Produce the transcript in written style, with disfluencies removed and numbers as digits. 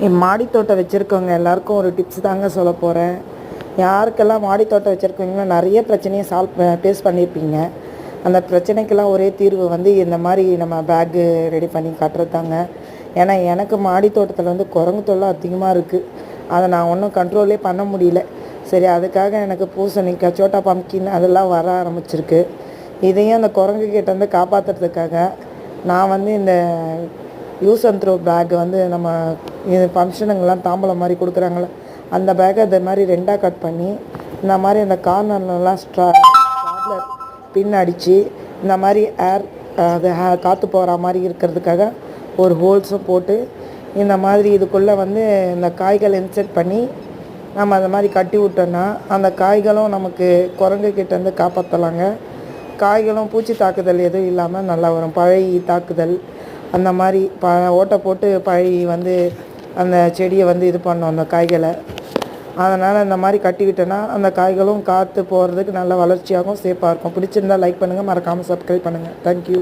என் மாடி தோட்டம் வச்சுருக்கவங்க எல்லாருக்கும் ஒரு டிப்ஸ் தாங்க சொல்ல போகிறேன். யாருக்கெல்லாம் மாடி தோட்டம் வச்சுருக்கீங்களோ நிறைய பிரச்சனையை ஃபேஸ் பண்ணியிருப்பீங்க. அந்த பிரச்சனைக்கெல்லாம் ஒரே தீர்வு வந்து இந்த மாதிரி நம்ம பேக்கு ரெடி பண்ணி காட்டுறது தாங்க. ஏன்னா எனக்கு மாடி தோட்டத்தில் வந்து குரங்கு தொல்லை அதிகமாக இருக்குது. அதை நான் ஒன்றும் கண்ட்ரோலே பண்ண முடியல. சரி, அதுக்காக எனக்கு பூசணிக்காய், சோட்டா பம்கின் அதெல்லாம் வர ஆரம்பிச்சிருக்கு. இதையும் அந்த குரங்கு கிட்டேருந்து காப்பாற்றுறதுக்காக நான் வந்து இந்த யூஸ் அண்ட் த்ரோ பேக் வந்து நம்ம இது ஃபங்க்ஷனுங்கெல்லாம் தாம்பலம் மாதிரி கொடுக்குறாங்கள, அந்த பேக்கை இது மாதிரி ரெண்டாக கட் பண்ணி இந்த மாதிரி அந்த கார்னர்லாம் ஸ்ட்ராப்லர் பின் அடித்து இந்த மாதிரி ஏர் அது காற்று போகிற மாதிரி இருக்கிறதுக்காக ஒரு ஹோல்ஸும் போட்டு இந்த மாதிரி இதுக்குள்ளே வந்து இந்த காய்கள் இன்செர்ட் பண்ணி நம்ம அந்த மாதிரி கட்டி விட்டோன்னா அந்த காய்களும் நமக்கு குரங்கு கிட்டேருந்து காப்பாற்றலாங்க. காய்களும் பூச்சி தாக்குதல் எதுவும் இல்லாமல் நல்லா வரும். பழகி தாக்குதல் அந்த மாதிரி ஓட்டை போட்டு பழகி வந்து அந்த செடியை வந்து இது பண்ணோம் அந்த காய்களை. அதனால் இந்த மாதிரி கட்டிக்கிட்டோன்னா அந்த காய்களும் காற்று போகிறதுக்கு நல்ல வளர்ச்சியாகவும் சேஃபாக இருக்கும். பிடிச்சிருந்தால் லைக் பண்ணுங்கள், மறக்காமல் சப்ஸ்கிரைப் பண்ணுங்கள். தேங்க்யூ.